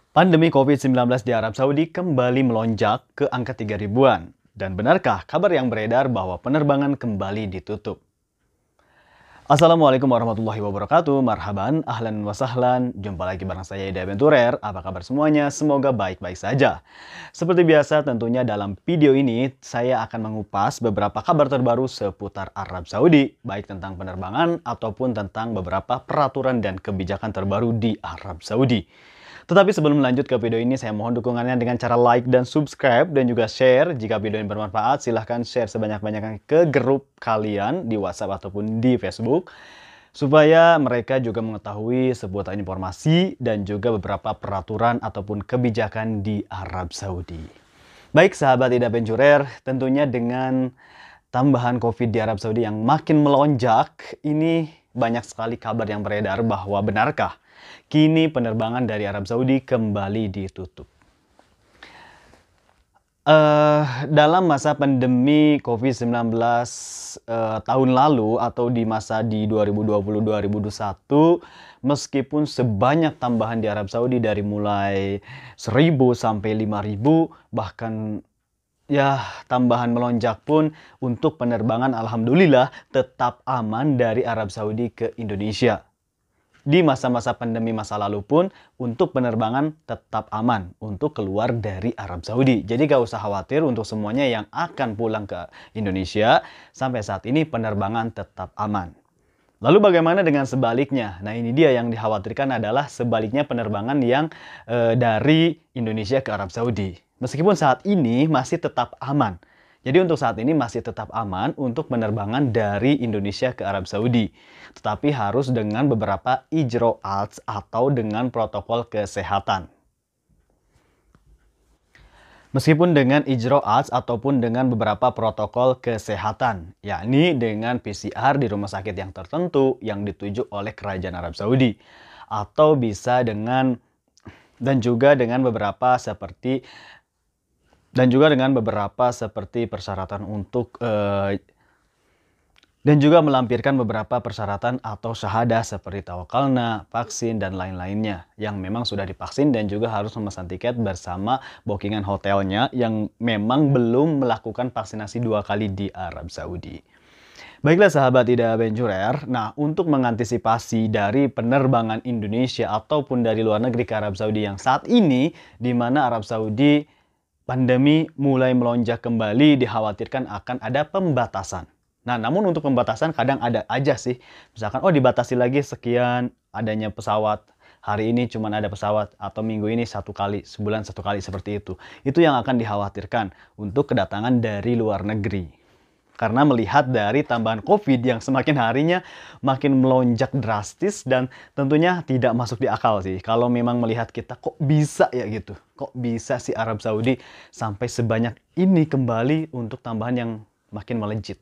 Pandemi COVID-19 di Arab Saudi kembali melonjak ke angka 3 ribuan. Dan benarkah kabar yang beredar bahwa penerbangan kembali ditutup? Assalamualaikum warahmatullahi wabarakatuh. Marhaban, ahlan wa sahlan. Jumpa lagi bareng saya Ida Aventurer. Apa kabar semuanya? Semoga baik-baik saja. Seperti biasa tentunya dalam video ini saya akan mengupas beberapa kabar terbaru seputar Arab Saudi, baik tentang penerbangan ataupun tentang beberapa peraturan dan kebijakan terbaru di Arab Saudi. Tetapi sebelum lanjut ke video ini, saya mohon dukungannya dengan cara like dan subscribe dan juga share. Jika video ini bermanfaat, silahkan share sebanyak-banyaknya ke grup kalian di WhatsApp ataupun di Facebook, supaya mereka juga mengetahui seputar informasi dan juga beberapa peraturan ataupun kebijakan di Arab Saudi. Baik sahabat Ida Aventurer, tentunya dengan tambahan COVID di Arab Saudi yang makin melonjak, ini banyak sekali kabar yang beredar bahwa benarkah kini penerbangan dari Arab Saudi kembali ditutup. Dalam masa pandemi COVID-19 tahun lalu atau di masa di 2020-2021, meskipun sebanyak tambahan di Arab Saudi dari mulai 1.000 sampai 5.000, bahkan ya tambahan melonjak pun untuk penerbangan alhamdulillah tetap aman dari Arab Saudi ke Indonesia. Di masa-masa pandemi masa lalu pun untuk penerbangan tetap aman untuk keluar dari Arab Saudi. Jadi gak usah khawatir untuk semuanya yang akan pulang ke Indonesia. Sampai saat ini penerbangan tetap aman. Lalu bagaimana dengan sebaliknya? Nah ini dia yang dikhawatirkan adalah sebaliknya penerbangan yang dari Indonesia ke Arab Saudi. Meskipun saat ini masih tetap aman. Jadi untuk saat ini masih tetap aman untuk penerbangan dari Indonesia ke Arab Saudi. Tetapi harus dengan beberapa ijro'at atau dengan protokol kesehatan. Meskipun dengan ijro'at ataupun dengan beberapa protokol kesehatan, yakni dengan PCR di rumah sakit yang tertentu yang dituju oleh Kerajaan Arab Saudi. Atau bisa dengan, dan juga dengan beberapa seperti persyaratan untuk dan juga melampirkan beberapa persyaratan atau syahadah seperti tawakalna, vaksin, dan lain-lainnya yang memang sudah divaksin dan juga harus memesan tiket bersama bookingan hotelnya yang memang belum melakukan vaksinasi 2 kali di Arab Saudi. Baiklah sahabat Ida Aventurer, nah untuk mengantisipasi dari penerbangan Indonesia ataupun dari luar negeri ke Arab Saudi yang saat ini, di mana Arab Saudi pandemi mulai melonjak kembali, dikhawatirkan akan ada pembatasan. Nah, namun untuk pembatasan kadang ada aja sih. Misalkan, oh dibatasi lagi sekian adanya pesawat. Hari ini cuma ada pesawat atau minggu ini 1 kali, sebulan 1 kali seperti itu. Itu yang akan dikhawatirkan untuk kedatangan dari luar negeri. Karena melihat dari tambahan COVID yang semakin harinya makin melonjak drastis dan tentunya tidak masuk di akal sih. Kalau memang melihat kita kok bisa ya gitu. Kok bisa sih Arab Saudi sampai sebanyak ini kembali untuk tambahan yang makin melejit.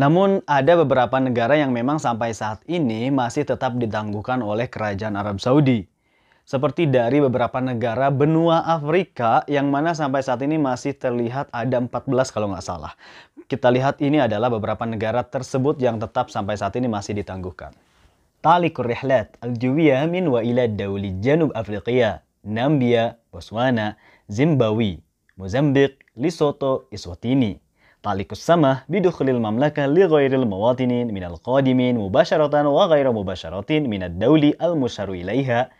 Namun ada beberapa negara yang memang sampai saat ini masih tetap ditangguhkan oleh Kerajaan Arab Saudi. Seperti dari beberapa negara benua Afrika yang mana sampai saat ini masih terlihat ada 14 kalau nggak salah. Kita lihat ini adalah beberapa negara tersebut yang tetap sampai saat ini masih ditangguhkan. Talikur rihlat al-jawiyah min wa ila dawli Janub Afriqiya, Nambia, Botswana, Zimbabwe, Mozambik, Lesotho, Eswatini. Talikus samah bidukhulil mamlakah li ghairil mawatinin minal qadimin mubasharatan wa ghairu mubasharatin minad dawli al-musyaru ilaiha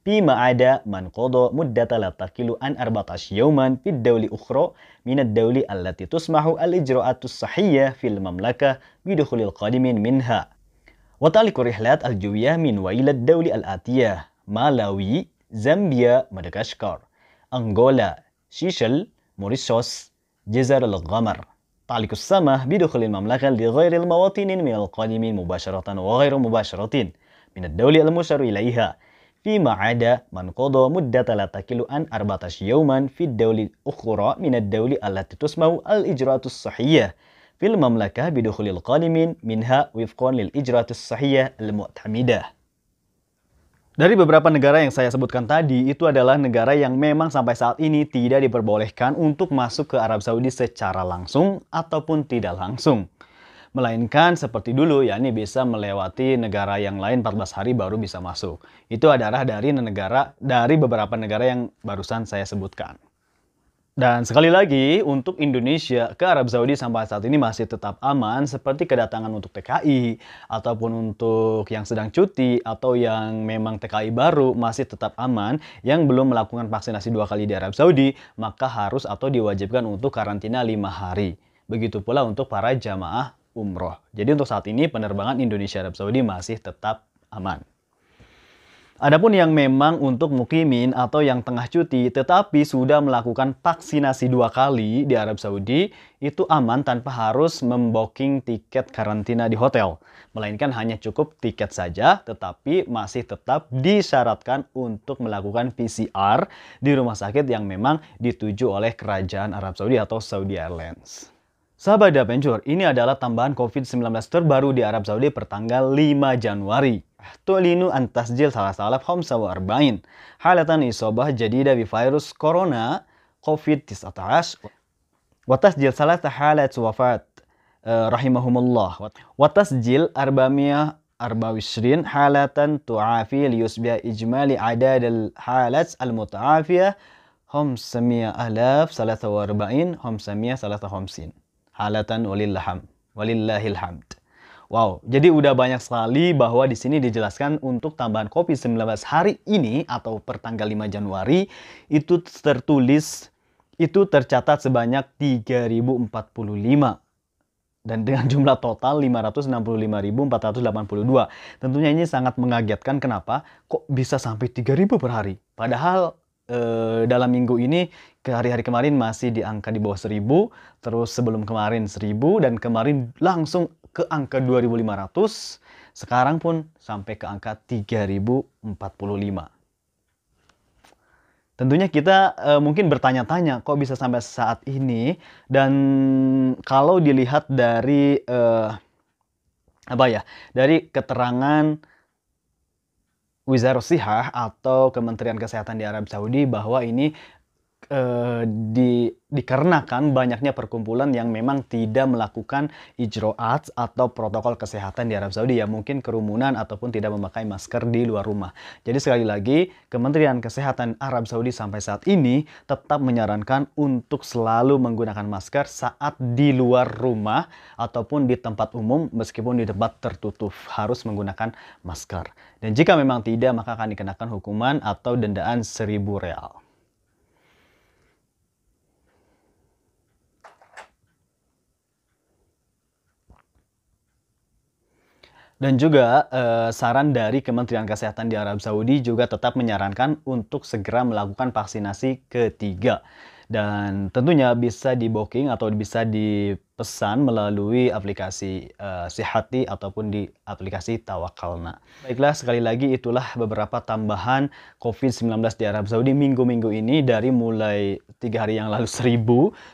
فيما عدا من قضى مدة لا تقل عن 14 يوما في الدولة أخرى من الدول التي تسمح الإجراءات الصحية في المملكة بدخول القادمين منها وتعلق الرحلات الجوية من وإلى الدول الآتية مالاوي، زامبيا، مدغشقر، أنغولا، سيشل، موريشيوس، جزر القمر. تعلق السماح بدخول المملكة لغير المواطنين من القادمين مباشرة وغير مباشرة من الدولة المشار إليها فيما عدا من قضى مدة لا تقل عن 14 يوما في الدولة أخرى من الدول التي تسمح الإجراءات الصحية في المملكة بدخول القادمين منها وفقا للإجراءات الصحية المعتمدة. Dari beberapa negara yang saya sebutkan tadi, itu adalah negara yang memang sampai saat ini tidak diperbolehkan untuk masuk ke Arab Saudi secara langsung ataupun tidak langsung. Melainkan seperti dulu, yakni bisa melewati negara yang lain 14 hari baru bisa masuk. Itu adalah dari beberapa negara yang barusan saya sebutkan. Dan sekali lagi, untuk Indonesia ke Arab Saudi sampai saat ini masih tetap aman, seperti kedatangan untuk TKI, ataupun untuk yang sedang cuti, atau yang memang TKI baru masih tetap aman, yang belum melakukan vaksinasi 2 kali di Arab Saudi, maka harus atau diwajibkan untuk karantina 5 hari. Begitu pula untuk para jamaah umroh. Jadi untuk saat ini penerbangan Indonesia Arab Saudi masih tetap aman. Adapun yang memang untuk mukimin atau yang tengah cuti tetapi sudah melakukan vaksinasi 2 kali di Arab Saudi, itu aman tanpa harus membooking tiket karantina di hotel. Melainkan hanya cukup tiket saja, tetapi masih tetap disyaratkan untuk melakukan PCR di rumah sakit yang memang dituju oleh kerajaan Arab Saudi atau Saudi Airlines. Sahabat Adventure, ini adalah tambahan COVID-19 terbaru di Arab Saudi pertanggal 5 Januari. تعلن أن تسجيل 3045 حالة إصابة جديدة بفيروس كورونا كوفيد-19 وتسجيل 3 حالات وفاة رحمهم الله وتسجيل 424 حالة تعافي ليصبح إجمالي عدد الحالات المتعافية 500,043 حالة ولله الحمد. Wow, jadi udah banyak sekali bahwa di sini dijelaskan untuk tambahan COVID-19 hari ini atau pertanggal 5 Januari itu tercatat sebanyak 3045 dan dengan jumlah total 565.482. Tentunya ini sangat mengagetkan, kenapa kok bisa sampai 3000 per hari. Padahal dalam minggu ini ke hari-hari kemarin masih di angka di bawah 1000, terus sebelum kemarin 1000 dan kemarin langsung ke angka 2500, sekarang pun sampai ke angka 3045. Tentunya kita mungkin bertanya-tanya kok bisa sampai saat ini, dan kalau dilihat dari dari keterangan Wizarah Sihah atau Kementerian Kesehatan di Arab Saudi bahwa ini dikarenakan banyaknya perkumpulan yang memang tidak melakukan ijro'at atau protokol kesehatan di Arab Saudi, ya mungkin kerumunan ataupun tidak memakai masker di luar rumah. Jadi sekali lagi, Kementerian Kesehatan Arab Saudi sampai saat ini tetap menyarankan untuk selalu menggunakan masker saat di luar rumah ataupun di tempat umum, meskipun di tempat tertutup harus menggunakan masker. Dan jika memang tidak, maka akan dikenakan hukuman atau dendaan 1000 real. Dan juga saran dari Kementerian Kesehatan di Arab Saudi juga tetap menyarankan untuk segera melakukan vaksinasi ketiga. Dan tentunya bisa di-booking atau bisa dipesan melalui aplikasi Sihati ataupun di aplikasi Tawakalna. Baiklah, sekali lagi itulah beberapa tambahan COVID-19 di Arab Saudi minggu-minggu ini, dari mulai 3 hari yang lalu 1000,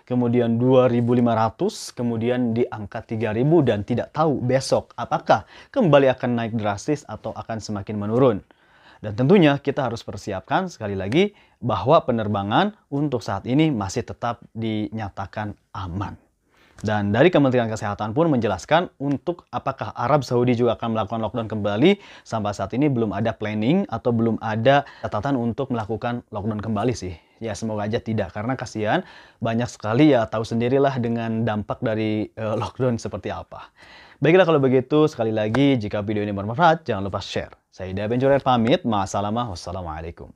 kemudian 2500, kemudian di angka 3000, dan tidak tahu besok apakah kembali akan naik drastis atau akan semakin menurun. Dan tentunya kita harus persiapkan sekali lagi bahwa penerbangan untuk saat ini masih tetap dinyatakan aman. Dan dari Kementerian Kesehatan pun menjelaskan untuk apakah Arab Saudi juga akan melakukan lockdown kembali, sampai saat ini belum ada planning atau belum ada catatan untuk melakukan lockdown kembali sih. Ya semoga aja tidak, karena kasihan banyak sekali, ya tahu sendirilah dengan dampak dari lockdown seperti apa. Baiklah kalau begitu, sekali lagi jika video ini bermanfaat jangan lupa share. Saya Ida Benjorer pamit, ma'assalamah, wassalamualaikum.